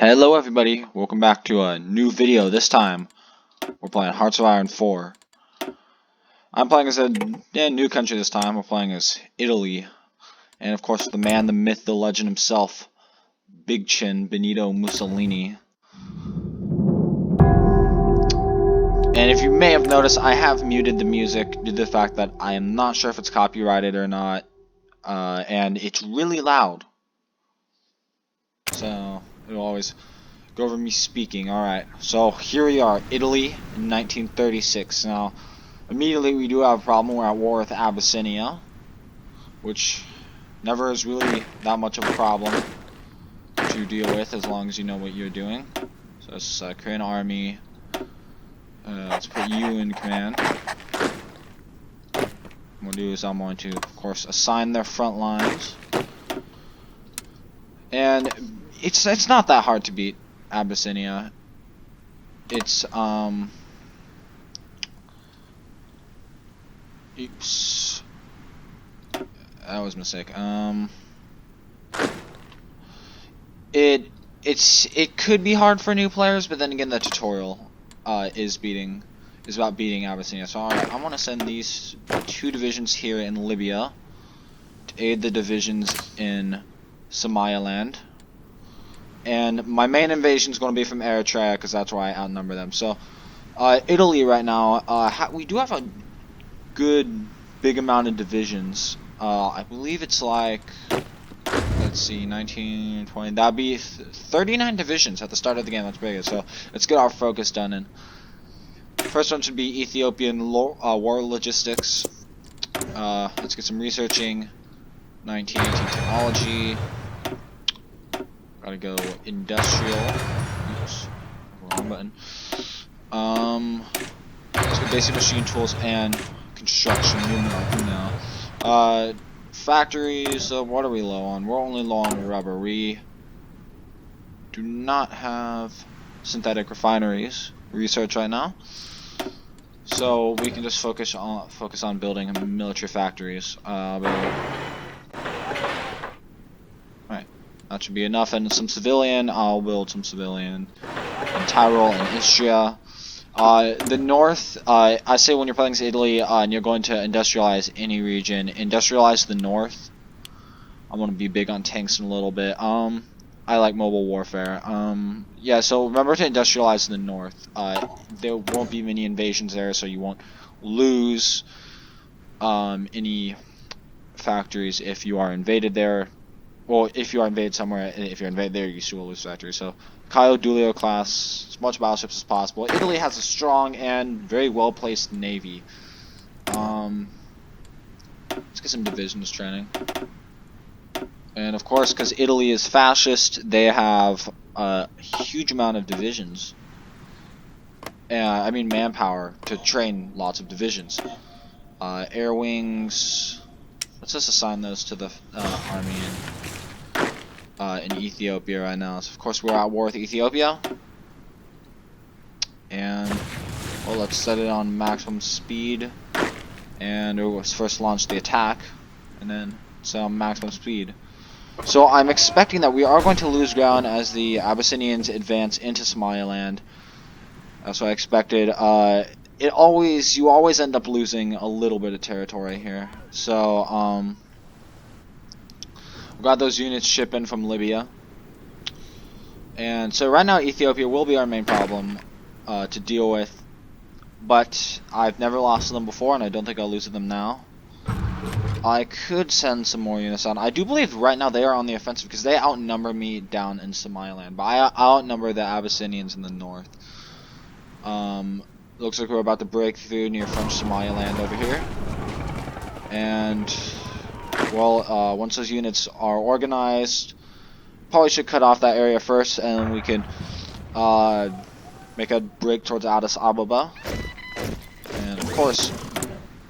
Hello everybody, welcome back to a new video. This time, we're playing Hearts of Iron 4. I'm playing as a new country this time. We're playing as Italy. And of course, the man, the myth, the legend himself, Big Chin, Benito Mussolini. And if you may have noticed, I have muted the music due to the fact that I am not sure if it's copyrighted or not. And it's really loud. So, it'll always go over me speaking. Alright, so here we are, Italy in 1936. Now, immediately we do have a problem. We're at war with Abyssinia, which never is really that much of a problem to deal with as long as you know what you're doing. So let's create an army. Let's put you in command. What I'm going to do is I'm going to, of course, assign their front lines. And it's not that hard to beat Abyssinia. It's oops, that was a mistake. It could be hard for new players, but then again, the tutorial is about beating Abyssinia. So I want to send these 2 divisions here in Libya to aid the divisions in Somaliland. And my main invasion is going to be from Eritrea, because that's where I outnumber them. So, Italy right now, we do have a good, big amount of divisions. I believe it's like, let's see, 19, 20, that'd be 39 divisions at the start of the game. That's pretty good. So, let's get our focus done. And first one should be Ethiopian War Logistics. Let's get some researching. 1918 technology. Gotta go industrial. Oops, wrong button. Let's go basic machine tools and construction. Factories. What are we low on? We're only low on rubber. We do not have synthetic refineries research right now, so we can just focus on building military factories. That should be enough. And some civilian, I'll build some civilian in Tyrol and Istria. The north, I say when you're playing Italy and you're going to industrialize any region, industrialize the north. I'm going to be big on tanks in a little bit. I like mobile warfare. Yeah, so remember to industrialize the north. There won't be many invasions there, so you won't lose any factories if you are invaded there. Well, if you are invaded somewhere, if you're invaded there, you still will lose factories. So, Caio Duilio class, as much battleships as possible. Italy has a strong and very well-placed navy. Let's get some divisions training. And of course, because Italy is fascist, they have a huge amount of divisions. I mean manpower to train lots of divisions. Air wings. Let's just assign those to the army in Ethiopia right now. So of course we're at war with Ethiopia, and well, let's set it on maximum speed, and let's first launch the attack, and then set on maximum speed. So I'm expecting that we are going to lose ground as the Abyssinians advance into Somaliland. That's what I expected. You always end up losing a little bit of territory here. So we got those units shipping from Libya, and so right now Ethiopia will be our main problem to deal with. But I've never lost to them before, and I don't think I'll lose to them now. I could send some more units on. I do believe right now they are on the offensive because they outnumber me down in Somaliland, but I outnumber the Abyssinians in the north. Looks like we're about to break through near French Somaliland over here. And, well, once those units are organized, probably should cut off that area first, and we can make a break towards Addis Ababa. And, of course,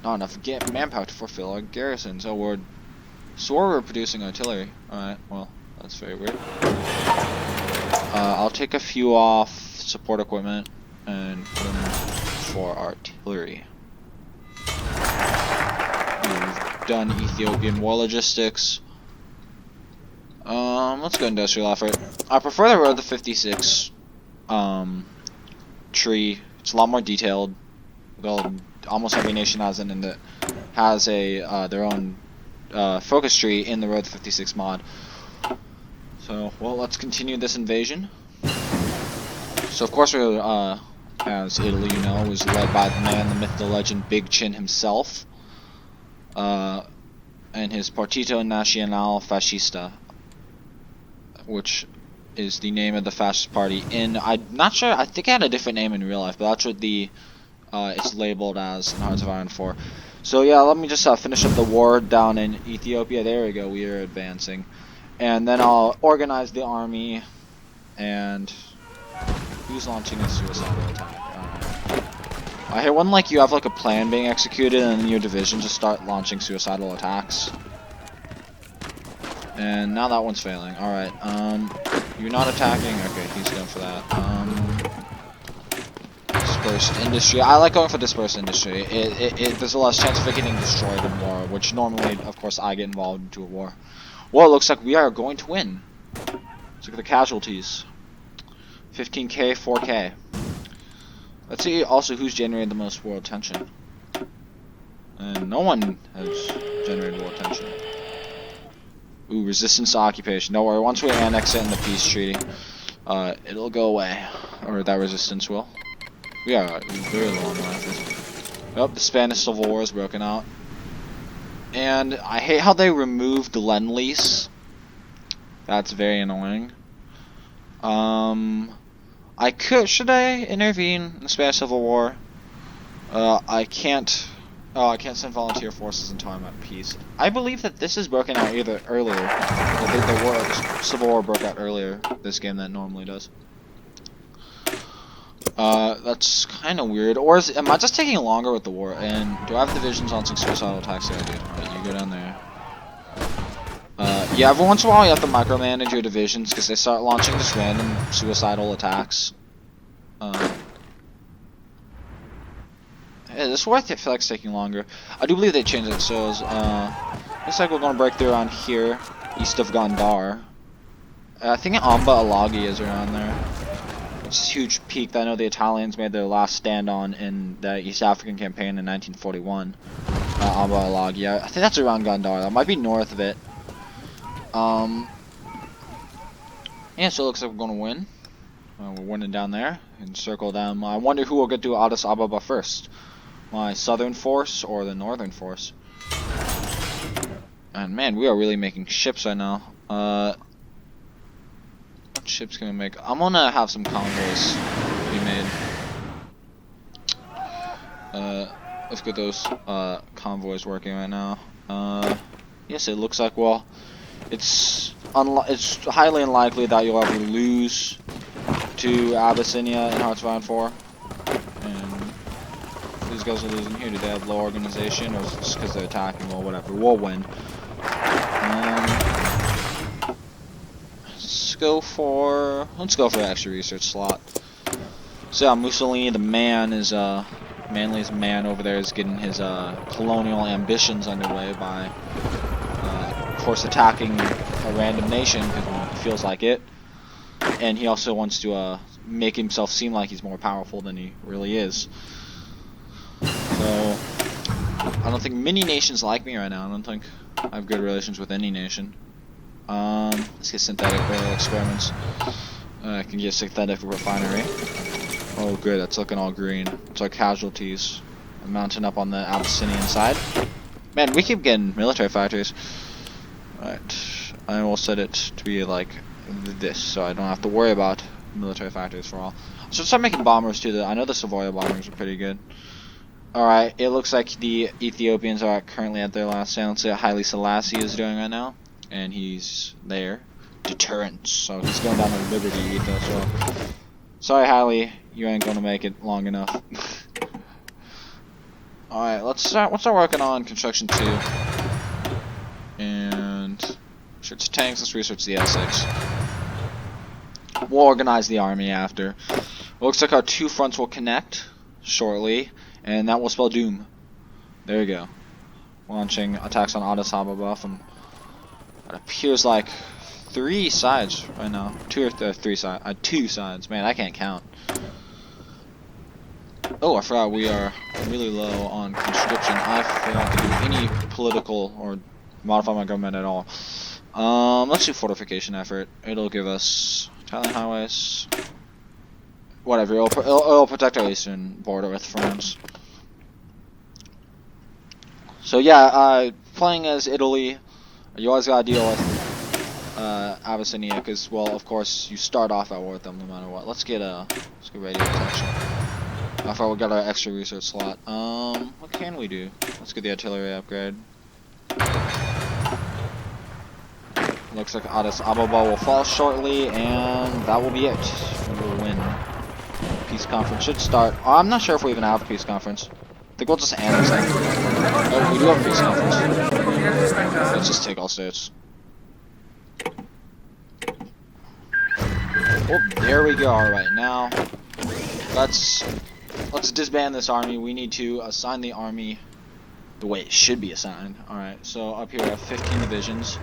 not enough manpower to fulfill our garrison, so we're producing artillery. Alright, well, that's very weird. I'll take a few off support equipment and put them for artillery. We've done Ethiopian War Logistics. Let's go industrial effort. I prefer the Road to 56 tree. It's a lot more detailed. Well, almost every nation has a their own focus tree in the Road to 56 mod. So, well, let's continue this invasion. So, of course, we're as Italy, you know, was led by the man, the myth, the legend, Big Chin himself, and his Partito Nazionale Fascista, which is the name of the fascist party I'm not sure, I think it had a different name in real life, but that's what it's labeled as in Hearts of Iron 4. So yeah, let me just finish up the war down in Ethiopia. There we go, we are advancing. And then I'll organize the army, and who's launching a suicidal attack? I hear when you have a plan being executed and then your division just start launching suicidal attacks. And now that one's failing. Alright, you're not attacking? Okay, he's going for that. Dispersed industry. I like going for dispersed industry. There's a less chance of it getting destroyed in war, which normally, of course, I get involved into a war. Well, it looks like we are going to win. Let's look at the casualties. 15k, 4k. Let's see also who's generated the most world tension. And no one has generated world tension. Ooh, resistance to occupation. Don't worry, once we annex it in the peace treaty, it'll go away. Or that resistance will. We are very low on life. Oh, the Spanish Civil War is broken out. And I hate how they removed the Lend-Lease. That's very annoying. Should I intervene in the Spanish Civil War? I can't. Oh, I can't send volunteer forces until I'm at peace. I believe that this is broken out either earlier. The Civil War broke out earlier this game than it normally does. That's kind of weird. Or am I just taking longer with the war? And do I have divisions launching suicidal attacks? Yeah, I do. Alright, you go down there. Yeah, every once in a while you have to micromanage your divisions because they start launching just random suicidal attacks. Yeah, this war I feel like it's taking longer. I do believe they changed it, so looks like we're going to break through around here, east of Gondar. I think Amba Alagi is around there. It's a huge peak that I know the Italians made their last stand on in the East African campaign in 1941. Amba Alagi, I think that's around Gondar. That might be north of it. Yeah, so it looks like we're going to win. We're winning down there. Encircle them. I wonder who will get to Addis Ababa first. My southern force or the northern force? And man, we are really making ships right now. What ships can we make? I'm gonna have some convoys be made. Let's get those convoys working right now. Yes, it looks like, well, it's highly unlikely that you'll ever lose to Abyssinia in Hearts of Iron 4. And these guys are losing here. Do they have low organization, or is it just because they're attacking? Well, whatever. We'll win. Let's go for the extra research slot. So yeah, Mussolini, the man, is Manly's man over there, is getting his colonial ambitions underway by, of course, attacking a random nation because he feels like it. And he also wants to make himself seem like he's more powerful than he really is. So, I don't think many nations like me right now. I don't think I have good relations with any nation. Let's get synthetic oil experiments. I can get synthetic refinery. Oh good, that's looking all green. It's our casualties. I'm mounting up on the Abyssinian side. Man, we keep getting military factories. Alright, I will set it to be like this, so I don't have to worry about military factories for all. So start making bombers too. I know the Savoia bombers are pretty good. Alright, it looks like the Ethiopians are currently at their last stand. Let's see what Haile Selassie is doing right now. And he's there. Deterrence. So he's going down to Liberty Etho, so sorry Haile, you ain't gonna make it long enough. Alright, let's start working on construction 2. And research tanks, let's research the S6. We'll organize the army after. It looks like our two fronts will connect shortly, and that will spell doom. There you go. Launching attacks on Addis Ababa from what appears like 3 sides right now. 2 or 3 sides. 2 sides. Man, I can't count. Oh, I forgot we are really low on conscription. I forgot to do any political or modify my government at all. Let's do fortification effort. It'll give us Italian highways. Whatever. It'll protect our eastern border with France. So yeah, playing as Italy, you always gotta deal with Abyssinia, because, well, of course, you start off at war with them no matter what. Let's get radio protection. I thought we got our extra research slot. What can we do? Let's get the artillery upgrade. Looks like Addis Ababa will fall shortly, and that will be it. We will win. Peace conference should start. I'm not sure if we even have a peace conference. I think we'll just annex them. Oh, we do have a peace conference. Let's just take all states. Oh, there we go. Alright, now let's disband this army. We need to assign the army the way it should be assigned. Alright, so up here we have 15 divisions.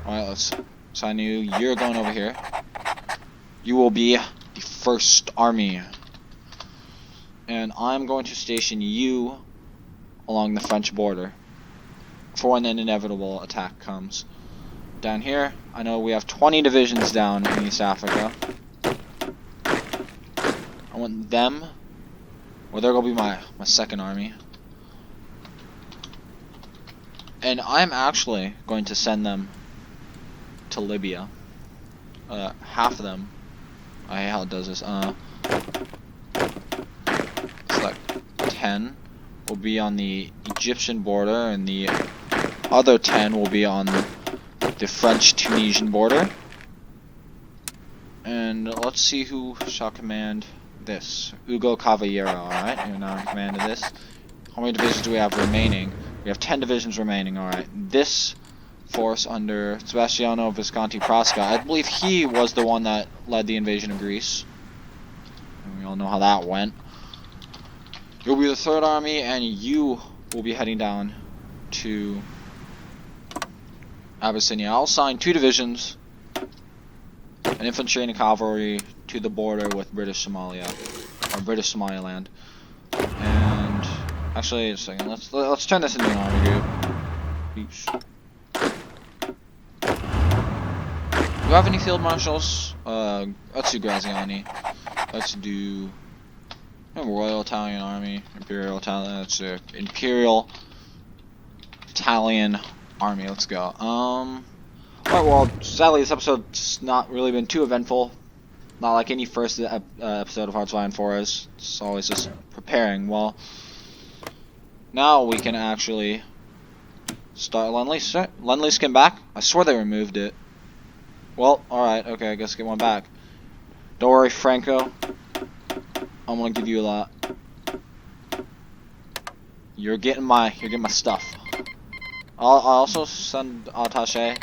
Alright, let's assign you. You're going over here. You will be the first army. And I'm going to station you along the French border for when an inevitable attack comes. Down here, I know we have 20 divisions down in East Africa. I want them, or they're going to be my second army. And I'm actually going to send them to Libya. Half of them. I hate how it does this. Select 10 will be on the Egyptian border, and the other 10 will be on the French-Tunisian border. And let's see who shall command this. Ugo Cavallero, alright, you're now in command of this. How many divisions do we have remaining? We have 10 divisions remaining, alright. This force under Sebastiano Visconti Prasca, I believe he was the one that led the invasion of Greece. And we all know how that went. You'll be the third army, and you will be heading down to Abyssinia. I'll assign 2 divisions, an infantry and a cavalry, to the border with British Somalia, or British Somaliland. And actually, just a second. Let's turn this into an army group. Oops. Do you have any field marshals? Let's do Graziani. Let's do Royal Italian Army, Imperial Italian. That's Imperial Italian Army. Let's go. Alright, well, sadly this episode's not really been too eventful. Not like any first episode of Hearts of Iron 4 is. It's always just preparing. Well, now we can actually start Lend-Lease. Lend-Lease came back. I swear they removed it. Well, alright, okay, I guess get one back. Don't worry, Franco. I'm gonna give you a lot. You're getting my stuff. I'll also send attaché.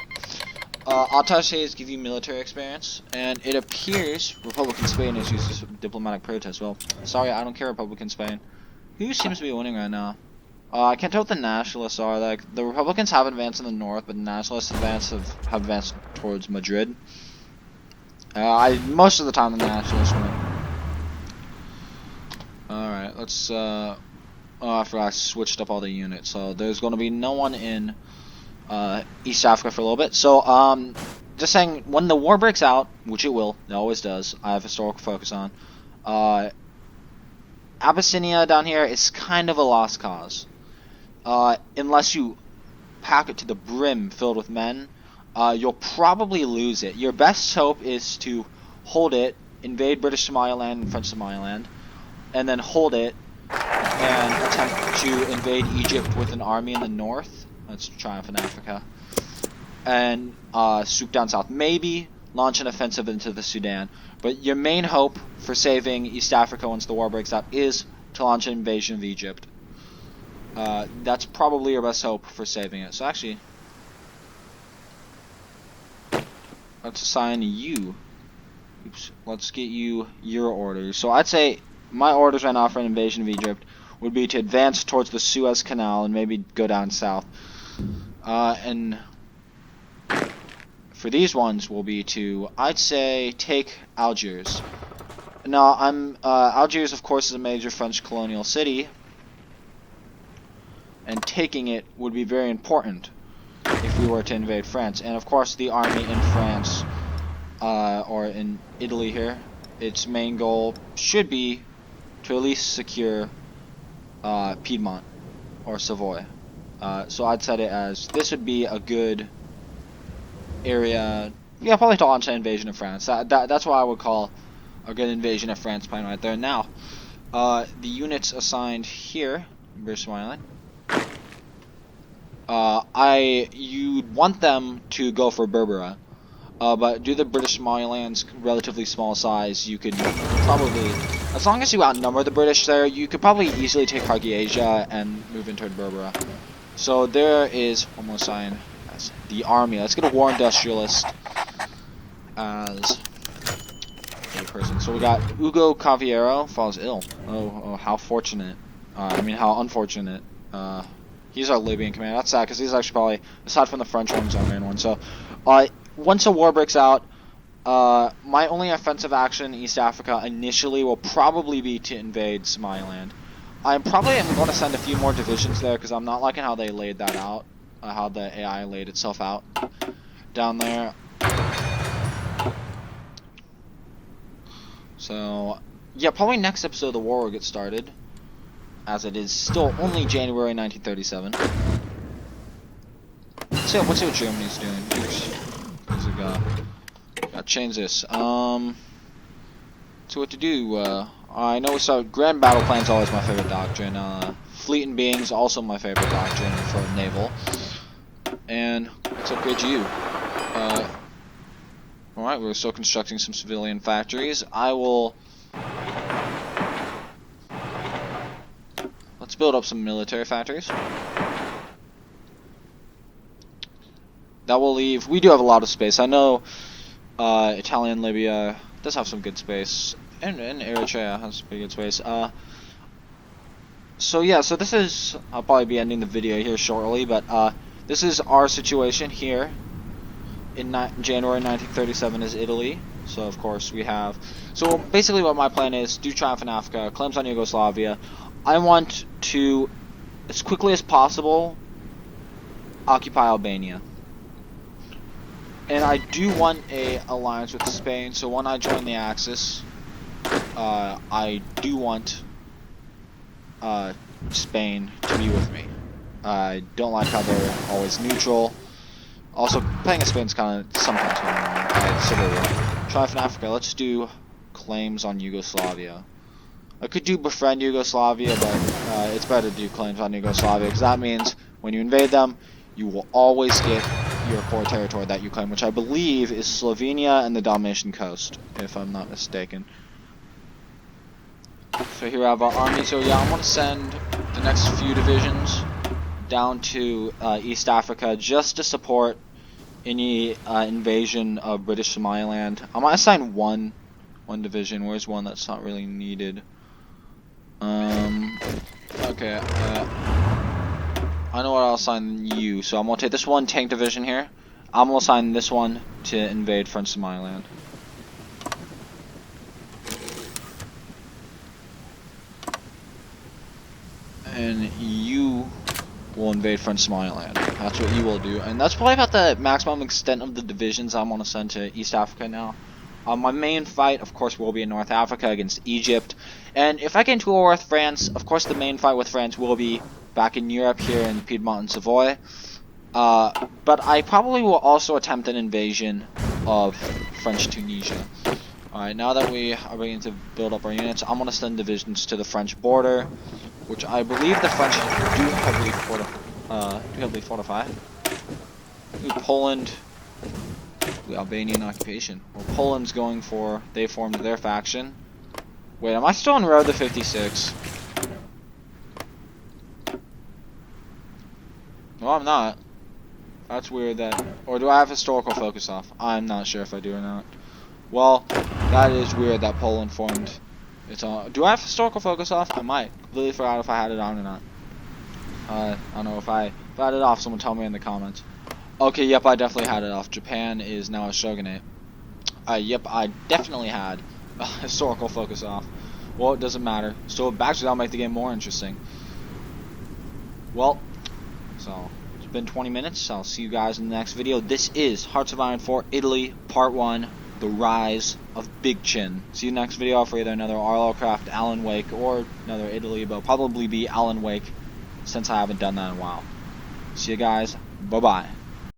Attachés give you military experience, and it appears Republican Spain has used this diplomatic protest. Well, sorry, I don't care, Republican Spain. Who seems to be winning right now? I can't tell what the nationalists are. Like, the Republicans have advanced in the north, but the nationalists have advanced towards Madrid. Most of the time the nationalists win. Alright, let's oh, I forgot I switched up all the units, so there's going to be no one in East Africa for a little bit. So, just saying, when the war breaks out, which it will, it always does, I have historical focus on, Abyssinia down here is kind of a lost cause. Unless you pack it to the brim filled with men, you'll probably lose it. Your best hope is to hold it, invade British Somaliland and French Somaliland, and then hold it and attempt to invade Egypt with an army in the north. Let's triumph in Africa. And swoop down south. Maybe launch an offensive into the Sudan. But your main hope for saving East Africa once the war breaks out is to launch an invasion of Egypt. That's probably your best hope for saving it. So actually, let's assign you. Oops. Let's get you your orders. So I'd say my orders right now for an invasion of Egypt would be to advance towards the Suez Canal and maybe go down south. And for for these ones will be to, I'd say, take Algiers. Now, Algiers, of course, is a major French colonial city, and taking it would be very important if we were to invade France. And of course, the army in France, or in Italy here, its main goal should be to at least secure Piedmont or Savoy. So I'd set it as this would be a good area, yeah, probably to launch an invasion of France. That's what I would call a good invasion of France plan right there. Now, the units assigned here, British Somaliland, you'd want them to go for Berbera, but due to British Somaliland's relatively small size, you could probably, as long as you outnumber the British there, you could probably easily take Hargeisa and move into Berbera. So there is one more sign as the army. Let's get a war industrialist as a person. So we got Ugo Caviero falls ill. Oh, how fortunate. I mean, how unfortunate. He's our Libyan commander. That's sad because he's actually probably, aside from the French one, he's our main one. So, once a war breaks out, my only offensive action in East Africa initially will probably be to invade Somaliland. I probably am going to send a few more divisions there because I'm not liking how they laid that out, how the AI laid itself out down there. So, yeah, probably next episode the war will get started, as it is still only January 1937. Let's see what Germany's doing. Here's a guy. Gotta change this. So what to do? I know we saw Grand Battle Plan's always my favorite doctrine. Fleet and Being's also my favorite doctrine for naval. And let's upgrade you. Alright, we're still constructing some civilian factories. Let's build up some military factories. That will leave, we do have a lot of space. I know Italian Libya does have some good space. And Eritrea has pretty good space. So yeah, so this is, I'll probably be ending the video here shortly, but this is our situation here in January 1937 is Italy. So of course we have, so basically what my plan is, do triumph in Africa, claims on Yugoslavia. I want to, as quickly as possible, occupy Albania. And I do want a alliance with Spain, so when I join the Axis, I do want Spain to be with me. I don't like how they're always neutral. Also, playing as Spain's kind of sometimes going on. Civil War. Triumph in Africa. Let's do claims on Yugoslavia. I could do befriend Yugoslavia, but it's better to do claims on Yugoslavia, because that means when you invade them, you will always get your core territory that you claim, which I believe is Slovenia and the Dalmatian coast, if I'm not mistaken. So here we have our army. So yeah, I'm going to send the next few divisions down to East Africa just to support any invasion of British Somaliland. I might assign one division. Where's one that's not really needed? Okay. I know what I'll assign you. So I'm gonna take this one tank division here. I'm gonna assign this one to invade French Somaliland. And you will invade French Somaliland. That's what you will do. And that's probably about the maximum extent of the divisions I'm going to send to East Africa now. My main fight, of course, will be in North Africa against Egypt. And if I get into a war with France, of course the main fight with France will be back in Europe here in Piedmont and Savoy. But I probably will also attempt an invasion of French Tunisia. Alright, now that we are beginning to build up our units, I'm going to send divisions to the French border, which I believe the French do heavily fortify. Ooh, Poland, the Albanian occupation. Well, Poland's going for, they formed their faction. Wait, am I still on Road to 56? No, I'm not. That's weird that, or do I have historical focus off? I'm not sure if I do or not. Well, that is weird that Poland formed its own. Do I have historical focus off? I might. Completely forgot if I had it on or not. I don't know if I had it off, someone tell me in the comments. Okay, yep, I definitely had it off. Japan is now a shogunate. Yep, I definitely had historical focus off. Well, it doesn't matter. So actually, that'll make the game more interesting. Well, so it's been 20 minutes. I'll see you guys in the next video. This is Hearts of Iron 4 Italy Part 1, The Rise of Big Chin. See you next video for either another Arlo Craft, Alan Wake, or another Italy, but probably be Alan Wake since I haven't done that in a while. See you guys. Bye-bye.